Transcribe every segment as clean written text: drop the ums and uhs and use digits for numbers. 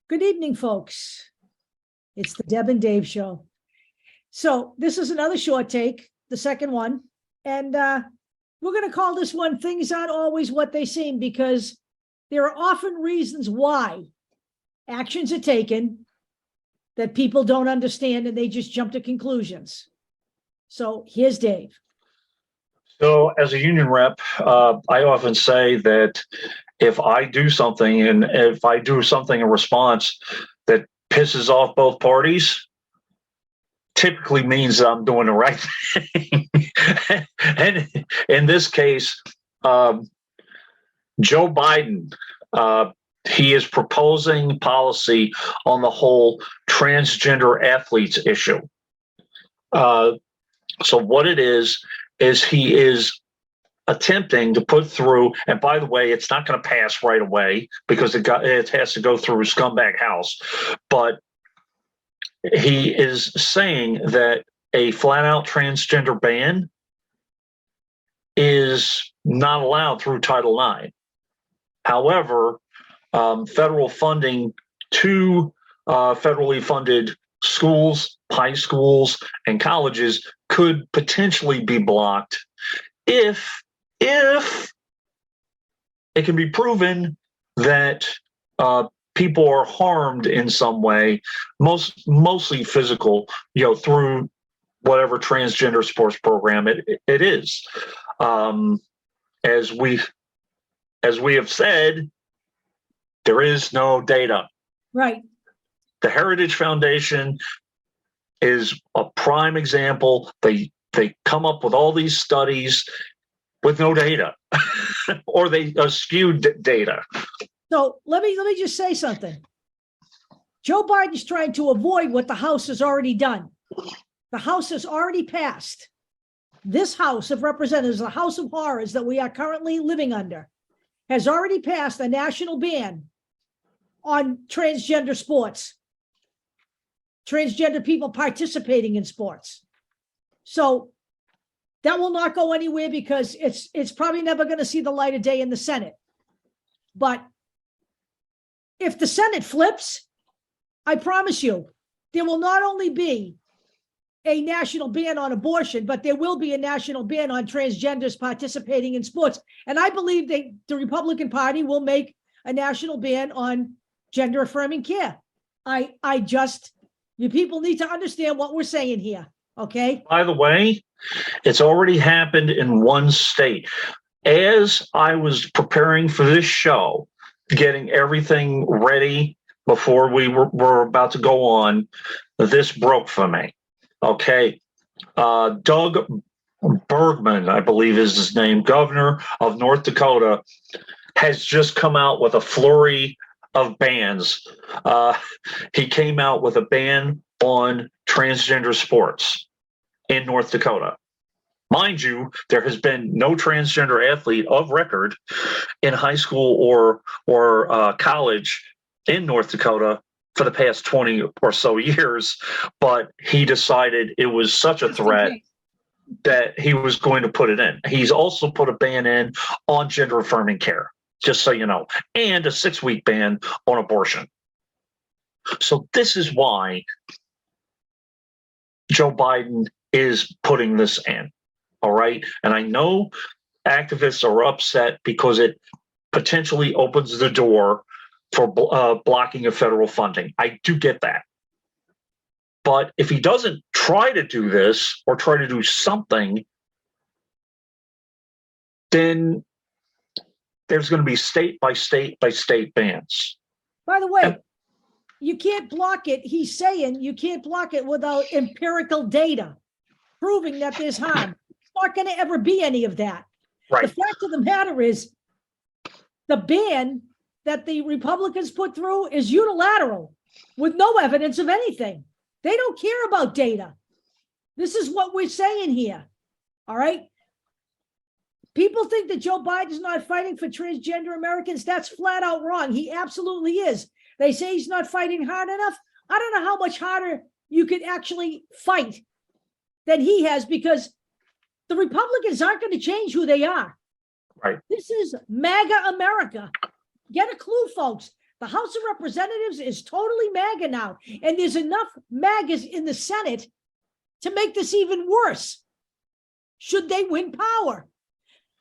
Good evening, folks. It's the Deb and Dave show. So this is another short take, the second one. And we're going to call this one Things Aren't Always What They Seem, because there are often reasons why actions are taken that people don't understand and they just jump to conclusions. So here's Dave. So as a union rep, I often say that if I do something and if I do something in response that pisses off both parties, typically means that I'm doing the right thing. And in this case, Joe Biden, he is proposing policy on the whole transgender athletes issue. So what it is he is attempting to put through, and by the way, it's not going to pass right away because it has to go through a scumbag house, but he is saying that a flat-out transgender ban is not allowed through Title IX. However, federal funding to federally funded schools, high schools, and colleges could potentially be blocked if it can be proven that people are harmed in some way, mostly physical, through whatever transgender sports program it is. As we have said, there is no data. Right. The Heritage Foundation is a prime example. They come up with all these studies with no data, or they skewed data. So let me just say something. Joe Biden's trying to avoid what the House has already done. The House has already passed. This House of Representatives, the House of Horrors that we are currently living under, has already passed a national ban on transgender sports, transgender people participating in sports. So that will not go anywhere because it's probably never going to see the light of day in the Senate. But if the Senate flips, I promise you, there will not only be a national ban on abortion, but there will be a national ban on transgenders participating in sports. And I believe that the Republican Party will make a national ban on gender affirming care. You people need to understand what we're saying here. Okay. By the way, it's already happened in one state. As I was preparing for this show, getting everything ready before we were about to go on, this broke for me. Okay. Doug Bergman, I believe is his name, governor of North Dakota, has just come out with a flurry of bans. He came out with a ban on transgender sports in North Dakota. Mind you, there has been no transgender athlete of record in high school or college in North Dakota for the past 20 or so years, but he decided it was such a threat that he was going to put it in. He's also put a ban in on gender affirming care, just so you know, and a 6-week ban on abortion. So this is why Joe Biden is putting this in. All right. And I know activists are upset because it potentially opens the door for blocking of federal funding. I do get that. But if he doesn't try to do this or try to do something, then there's going to be state by state by state bans. By the way, you can't block it. He's saying you can't block it without empirical data proving that there's harm. It's not going to ever be any of that. Right. The fact of the matter is the ban that the Republicans put through is unilateral with no evidence of anything. They don't care about data. This is what we're saying here. All right. People think that Joe Biden's not fighting for transgender Americans. That's flat out wrong. He absolutely is. They say he's not fighting hard enough. I don't know how much harder you could actually fight than he has, because the Republicans aren't going to change who they are. Right. This is MAGA America. Get a clue, folks. The House of Representatives is totally MAGA now. And there's enough MAGAs in the Senate to make this even worse, should they win power.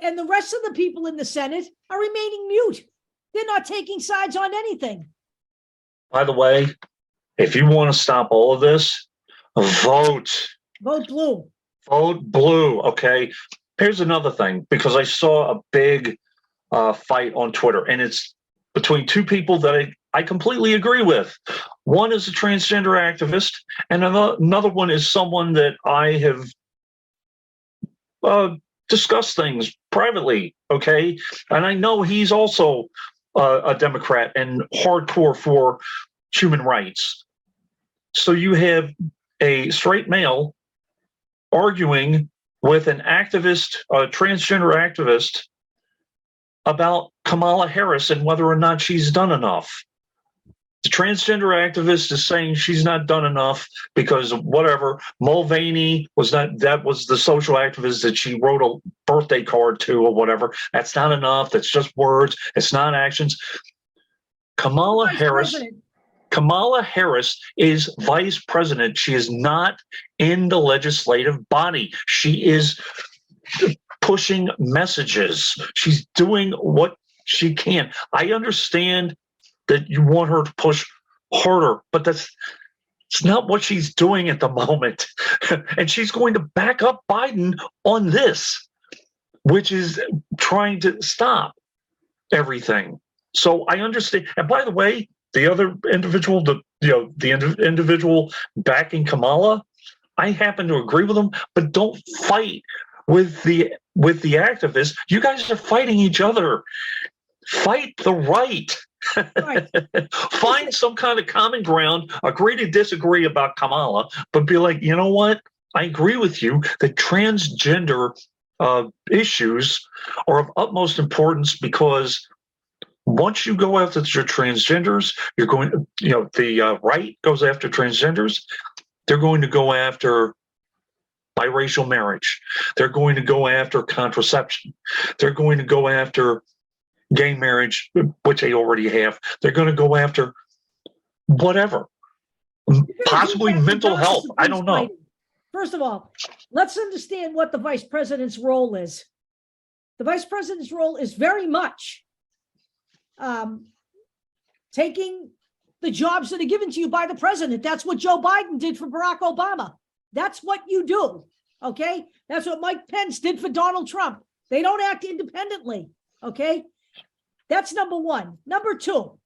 And the rest of the people in the Senate are remaining mute. They're not taking sides on anything. By the way, if you want to stop all of this, vote. Vote blue. Vote blue, okay? Here's another thing, because I saw a big fight on Twitter, and it's between two people that I completely agree with. One is a transgender activist, and another one is someone that I have discussed things privately, okay? And I know he's also a Democrat and hardcore for human rights. So you have a straight male arguing with an activist, a transgender activist, about Kamala Harris and whether or not she's done enough. The transgender activist is saying she's not done enough because whatever, Mulvaney that was the social activist that she wrote a birthday card to or whatever. That's not enough. That's just words. It's not actions. Kamala Harris is vice president. She is not in the legislative body. She is pushing messages. She's doing what she can. I understand that you want her to push harder, but it's not what she's doing at the moment. And she's going to back up Biden on this, which is trying to stop everything. So I understand. And by the way, the other individual, the individual backing Kamala, I happen to agree with him, but don't fight with the activists. You guys are fighting each other. Fight the right. Right. Find some kind of common ground, agree to disagree about Kamala, but be like, you know what? I agree with you that transgender issues are of utmost importance, because once you go after your transgenders, you're going, the right goes after transgenders. They're going to go after biracial marriage. They're going to go after contraception. They're going to go after gay marriage, which they already have. They're going to go after whatever, possibly mental health. I don't know. First of all, let's understand what the vice president's role is. The vice president's role is very much taking the jobs that are given to you by the president. That's what Joe Biden did for Barack Obama. That's what you do, okay? That's what Mike Pence did for Donald Trump. They don't act independently, okay? That's number one. Number two,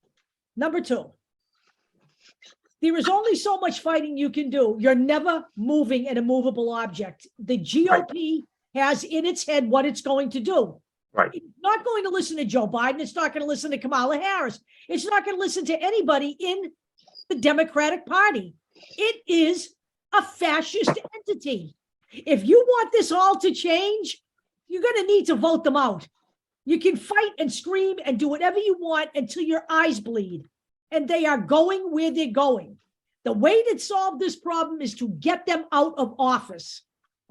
there is only so much fighting you can do. You're never moving an immovable object. The GOP has in its head what it's going to do. Right. It's not going to listen to Joe Biden. It's not going to listen to Kamala Harris. It's not going to listen to anybody in the Democratic Party. It is a fascist entity. If you want this all to change, you're going to need to vote them out. You can fight and scream and do whatever you want until your eyes bleed. And they are going where they're going. The way to solve this problem is to get them out of office.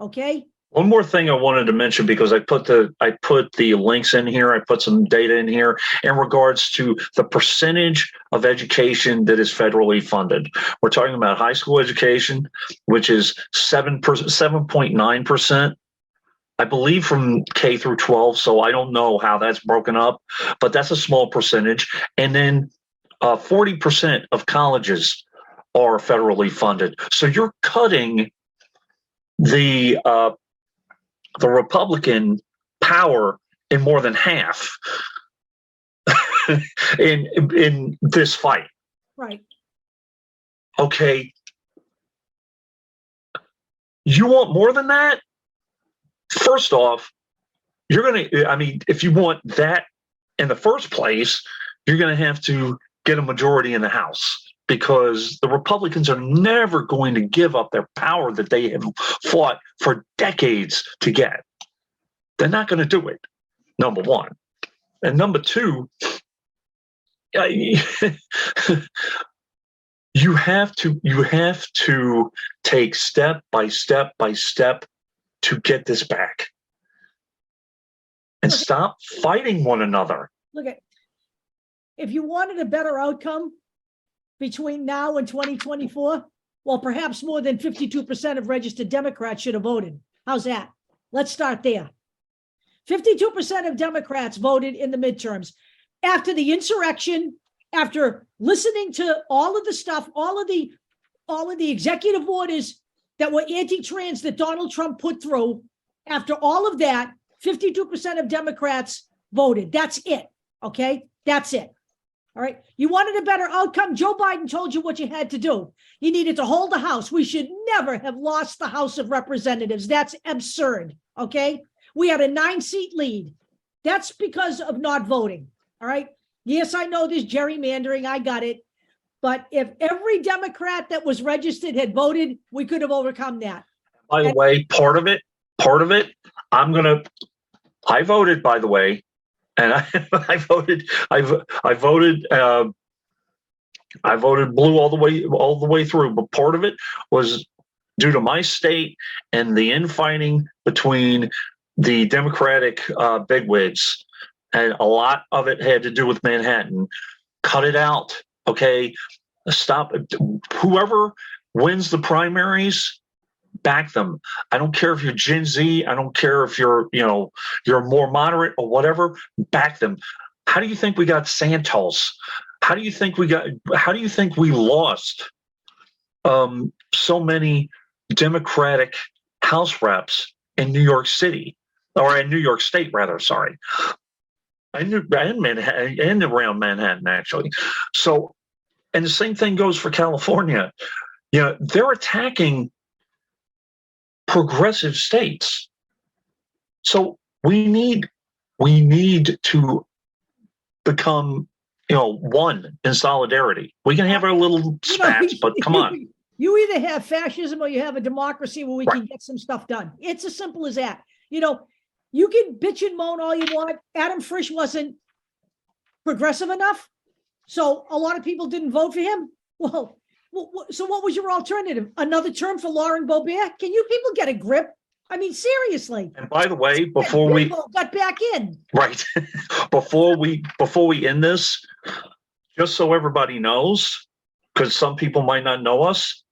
Okay? One more thing I wanted to mention, because I put the links in here, I put some data in here in regards to the percentage of education that is federally funded. We're talking about high school education, which is 7.9%. I believe from K through 12, so I don't know how that's broken up, but that's a small percentage. And then 40% of colleges are federally funded. So you're cutting the Republican power in more than half in this fight. Right. Okay. You want more than that? First off, you're going to, if you want that in the first place, you're going to have to get a majority in the House, because the Republicans are never going to give up their power that they have fought for decades to get. They're not going to do it, number one. And number two, you have to take step by step by step to get this back, and stop fighting one another. Look at, if you wanted a better outcome between now and 2024, well, perhaps more than 52% of registered Democrats should have voted. How's that? Let's start there. 52% of Democrats voted in the midterms. After the insurrection, after listening to all of the stuff, all of the executive orders that were anti-trans that Donald Trump put through, after all of that, 52% of Democrats voted. That's it. Okay? That's it. All right. You wanted a better outcome. Joe Biden told you what you had to do. You needed to hold the House. We should never have lost the House of Representatives. That's absurd. Okay. We had a 9-seat lead. That's because of not voting. All right. Yes, I know there's gerrymandering. I got it. But if every Democrat that was registered had voted, we could have overcome that. By the way, part of it, I voted, by the way, and I voted blue all the way through. But part of it was due to my state and the infighting between the Democratic bigwigs, and a lot of it had to do with Manhattan. Cut it out, okay? Stop. Whoever wins the primaries, back them. I don't care if you're Gen Z. I don't care if you're more moderate or whatever. Back them. How do you think we got Santos? How do you think we lost so many Democratic House reps in New York City, or in New York State, rather? Sorry, and Manhattan, and around Manhattan, actually. So, and the same thing goes for California. They're attacking progressive states. So we need to become, one in solidarity. We can have our little spats, but come on. You either have fascism or you have a democracy where we can get some stuff done. It's as simple as that. You can bitch and moan all you want. Adam Frisch wasn't progressive enough, so a lot of people didn't vote for him. Well, so what was your alternative? Another term for Lauren Boebert? Can you people get a grip? I mean, seriously. And by the way, before we got back in, right, before we end this, just so everybody knows, because some people might not know us,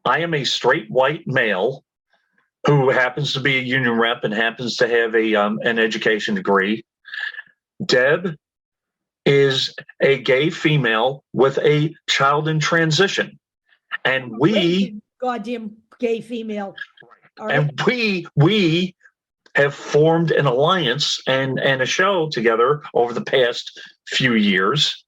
I am a straight white male who happens to be a union rep and happens to have an education degree. Deb is a gay female with a child in transition, and we goddamn gay female. All right. And we have formed an alliance and a show together over the past few years,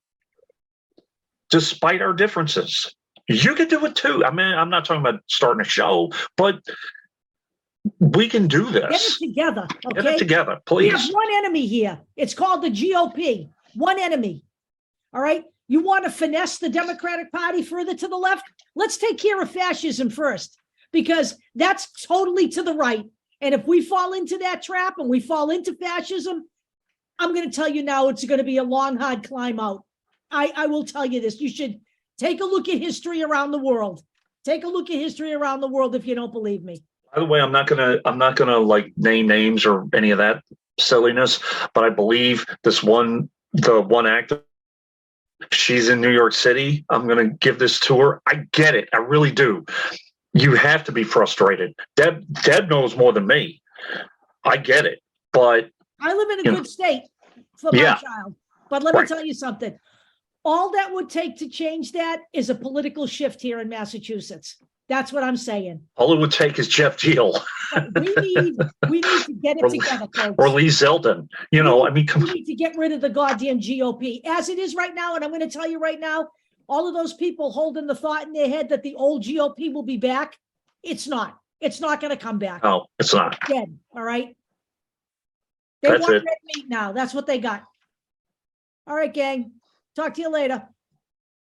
despite our differences. You can do it too. I mean, I'm not talking about starting a show, but we can do this. Get it together. Okay? Get it together, please. We have one enemy here. It's called the GOP. One enemy. All right. You want to finesse the Democratic Party further to the left? Let's take care of fascism first, because that's totally to the right. And if we fall into that trap and we fall into fascism, I'm going to tell you now, it's going to be a long, hard climb out. I will tell you this. You should take a look at history around the world. Take a look at history around the world if you don't believe me. By the way, I'm not gonna like name names or any of that silliness, but I believe the one actor, she's in New York City. I'm gonna give this to her. I get it. I really do. You have to be frustrated. Deb knows more than me. I get it, but I live in a good state for my child. But let me tell you something. All that would take to change that is a political shift here in Massachusetts. That's what I'm saying. All it would take is Jeff Deal. we need to get it together, folks. Or Lee Zeldin. We need to get rid of the goddamn GOP as it is right now. And I'm going to tell you right now, all of those people holding the thought in their head that the old GOP will be back. It's not. It's not going to come back. No, it's not. It's dead. All right. They want red meat now. That's what they got. All right, gang. Talk to you later.